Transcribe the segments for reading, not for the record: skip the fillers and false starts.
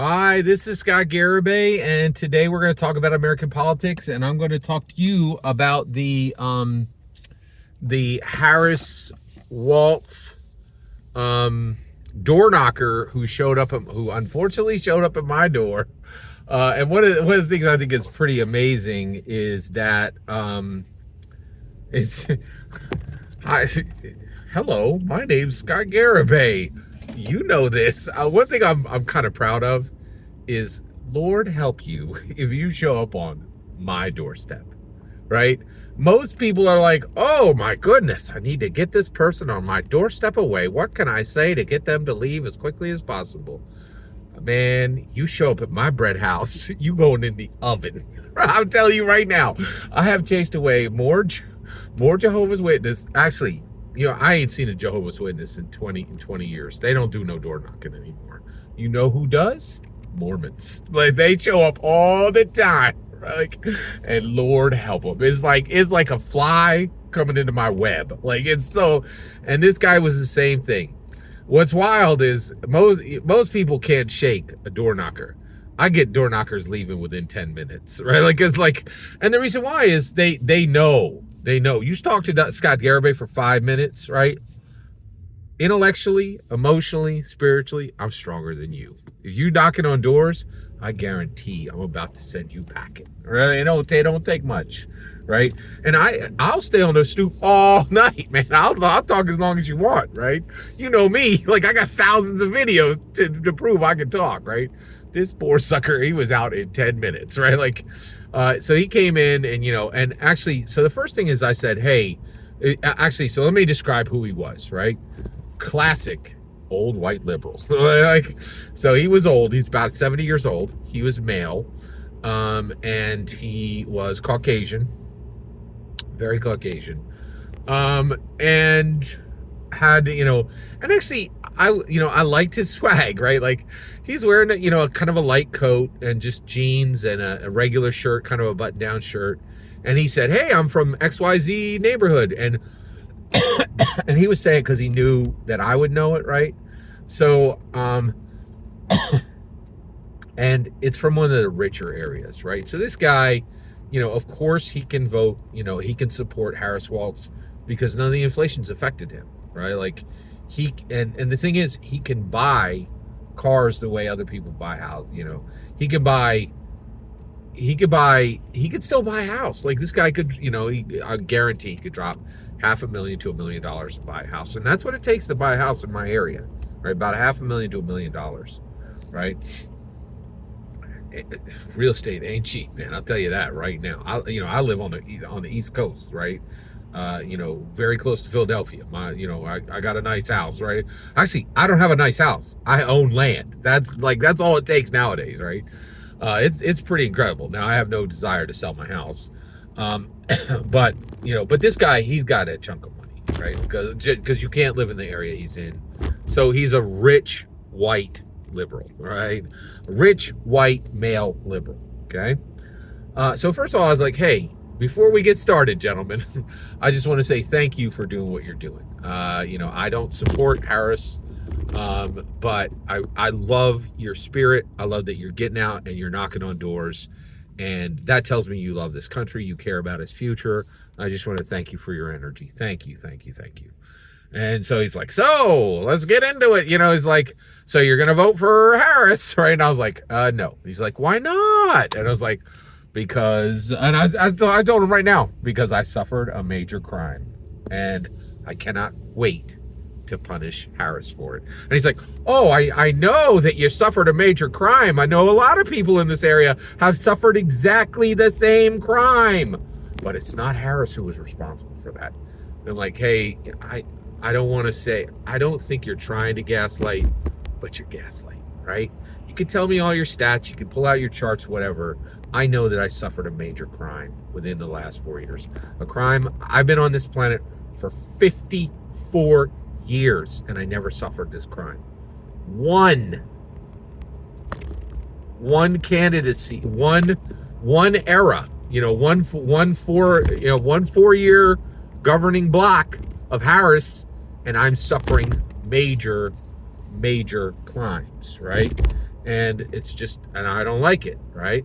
Hi, this is Scott Garibay, and today we're going to talk about American politics, and I'm going to talk to you about the Harris Walz door knocker who unfortunately showed up at my door. And one of the things I think is pretty amazing is that it's hi, hello, my name's Scott Garibay. You know this. One thing I'm kind of proud of is, Lord help you if you show up on my doorstep, right? Most people are like, oh my goodness, I need to get this person on my doorstep away. What can I say to get them to leave as quickly as possible? Man, you show up at my bread house, you going in the oven. I'm telling you right now, I have chased away more Jehovah's Witnesses. Actually, I ain't seen a Jehovah's Witness in 20 years. They don't do no door knocking anymore. You know who does? Mormons. Like, they show up all the time. Like, and Lord help them. It's like a fly coming into my web. Like, it's so, and this guy was the same thing. What's wild is most people can't shake a door knocker. I get door knockers leaving within 10 minutes, right? Like, it's like, and the reason why is they know. You talk to Scott Garibay for 5 minutes, right? Intellectually, emotionally, spiritually, I'm stronger than you. If you knocking on doors, I guarantee I'm about to send you packing. Right? It don't take much, right? And I'll stay on the stoop all night, man. I'll talk as long as you want, right? You know me, like, I got thousands of videos to prove I can talk, right? This poor sucker, he was out in 10 minutes, right? Like, so he came in and actually, so the first thing is I said, hey, so let me describe who he was, right? Classic old white liberal. Like, so he was old. He's about 70 years old. He was male, and he was Caucasian, very Caucasian, and had, and actually I liked his swag, right? Like, he's wearing a kind of a light coat and just jeans and a regular shirt, kind of a button-down shirt. And he said, hey, I'm from XYZ neighborhood. And and he was saying, because he knew that I would know it, right? So, and it's from one of the richer areas, right? So this guy, of course he can vote, he can support Harris Walz because none of the inflation's affected him, right? Like, and the thing is, he can buy cars the way other people buy houses. He could still buy a house. Like, this guy could, I guarantee he could drop $500,000 to $1 million to buy a house. And that's what it takes to buy a house in my area, right? About $500,000 to $1 million, right? Real estate ain't cheap, man. I'll tell you that right now. I live on the East Coast, right? Very close to Philadelphia. I got a nice house, right? Actually, I don't have a nice house. I own land. That's all it takes nowadays, right? It's pretty incredible. Now, I have no desire to sell my house. But this guy, he's got a chunk of money, right? Because you can't live in the area he's in. So he's a rich white liberal, right? Rich white male liberal. Okay. So first of all, I was like, hey, before we get started, gentlemen, I just want to say thank you for doing what you're doing. I don't support Harris, but I love your spirit. I love that you're getting out and you're knocking on doors. And that tells me you love this country. You care about its future. I just want to thank you for your energy. Thank you, thank you, thank you. And so he's like, so let's get into it. He's like, so you're going to vote for Harris, right? And I was like, no. He's like, why not? And I was like, because, and I told him right now, because I suffered a major crime and I cannot wait to punish Harris for it. And he's like, oh, I know that you suffered a major crime. I know a lot of people in this area have suffered exactly the same crime, but it's not Harris who was responsible for that. And I'm like, hey, I don't want to say, I don't think you're trying to gaslight, but you're gaslighting, right? You can tell me all your stats, you can pull out your charts, whatever. I know that I suffered a major crime within the last 4 years. A crime, I've been on this planet for 54 years and I never suffered this crime. One candidacy, one era, one 4 year governing block of Harris, and I'm suffering major crimes, right? and it's just, and I don't like it, right?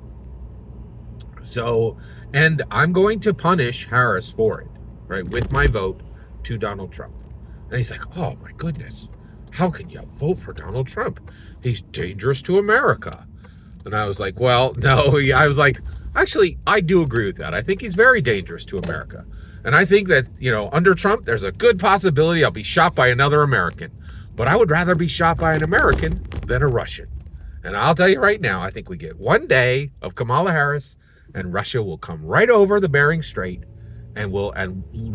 So, and I'm going to punish Harris for it, right, with my vote to Donald Trump. And he's like, oh my goodness, how can you vote for Donald Trump? He's dangerous to America. And I was like, well, no, I was like, actually, I do agree with that. I think he's very dangerous to America. And I think that, under Trump, there's a good possibility I'll be shot by another American. But I would rather be shot by an American than a Russian. And I'll tell you right now, I think we get one day of Kamala Harris and Russia will come right over the Bering Strait and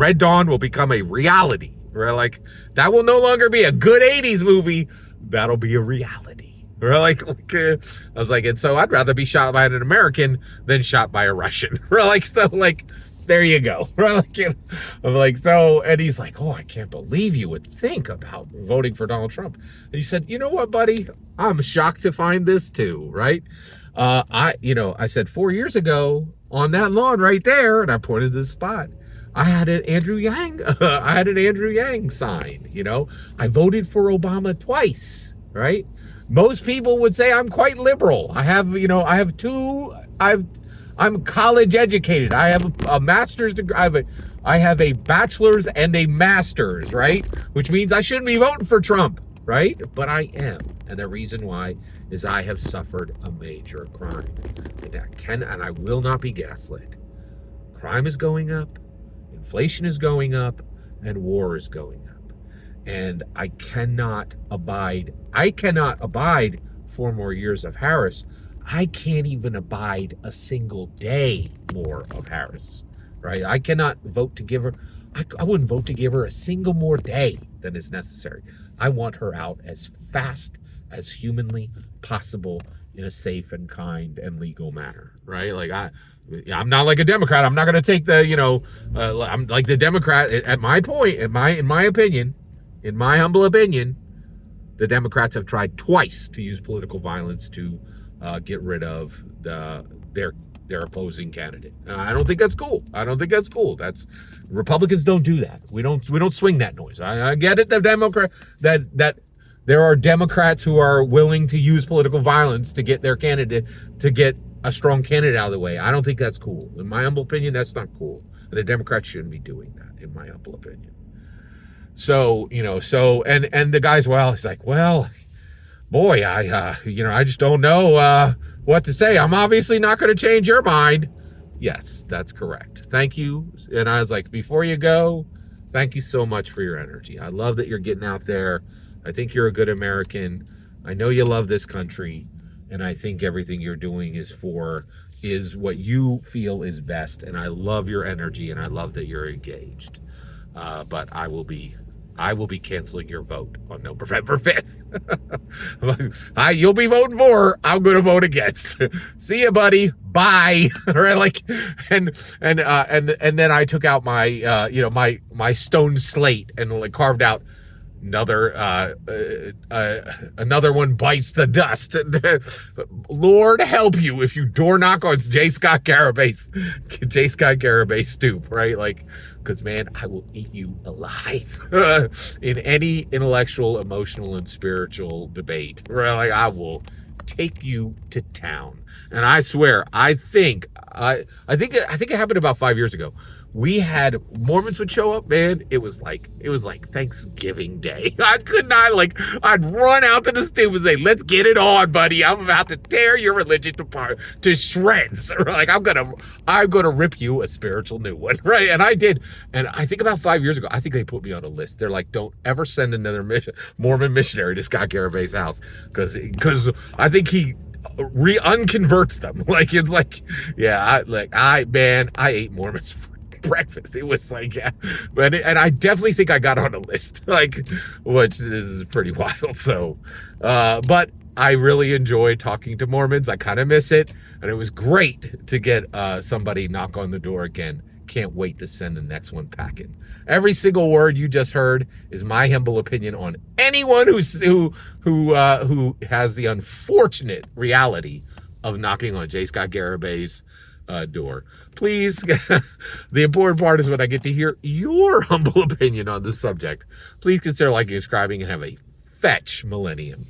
Red Dawn will become a reality. We're like, that will no longer be a good 80s movie. That'll be a reality. We're like, I was like, and so I'd rather be shot by an American than shot by a Russian. We're like, so like, there you go. We're like, I'm like, so, and he's like, oh, I can't believe you would think about voting for Donald Trump. And he said, you know what, buddy? I'm shocked to find this too, right? I said 4 years ago on that lawn right there, and I pointed to the spot, I had an Andrew Yang, sign, I voted for Obama twice, right? Most people would say I'm quite liberal. I'm college educated. I have a master's degree. I have a bachelor's and a master's, right? Which means I shouldn't be voting for Trump, right? But I am. And the reason why is I have suffered a major crime. And I will not be gaslit. Crime is going up, inflation is going up, and war is going up. And I cannot abide 4 more years of Harris. I can't even abide a single day more of Harris, right? I cannot vote to give her, I wouldn't vote to give her a single more day than is necessary. I want her out as fast as humanly possible in a safe and kind and legal manner, right? Like I'm not like a Democrat. I'm not going to take the, I'm like the Democrat at my point, in my opinion, in my humble opinion, the Democrats have tried twice to use political violence to get rid of their opposing candidate. I don't think that's cool. That's Republicans don't do that. We don't swing that noise. I get it. That there are Democrats who are willing to use political violence to get their candidate, to get a strong candidate out of the way. I don't think that's cool. In my humble opinion, that's not cool. The Democrats shouldn't be doing that, in my humble opinion. So, and the guy's, he's like, well, boy, I just don't know what to say. I'm obviously not going to change your mind. Yes, that's correct. Thank you. And I was like, before you go, thank you so much for your energy. I love that you're getting out there. I think you're a good American. I know you love this country. And I think everything you're doing is what you feel is best. And I love your energy and I love that you're engaged. But I will be canceling your vote on November 5th. You'll be voting for, I'm going to vote against. See you, buddy. Bye. Right? And then I took out my, my stone slate and carved out another one bites the dust. Lord help you if you door knock on J. Scott Garibay's stoop, right? Because man, I will eat you alive in any intellectual, emotional, and spiritual debate. Right? I will take you to town. And I swear, I think it happened about 5 years ago. We had Mormons would show up, man. It was like Thanksgiving Day. I could not, I'd run out to the stoop and say, let's get it on, buddy. I'm about to tear your religion to shreds. I'm gonna rip you a spiritual new one, right? And I did. And I think about 5 years ago, I think they put me on a list. They're like, don't ever send another Mormon missionary to Scott Garabay's house because I think he unconverts them. I ate Mormons for breakfast. It was and I definitely think I got on a list, which is pretty wild. So, but I really enjoyed talking to Mormons. I kind of miss it, and it was great to get somebody knock on the door again. Can't wait to send the next one packing. Every single word you just heard is my humble opinion on anyone who has the unfortunate reality of knocking on J. Scott Garabay's door. Please, the important part is when I get to hear your humble opinion on this subject. Please consider liking, subscribing, and have a fetch millennium.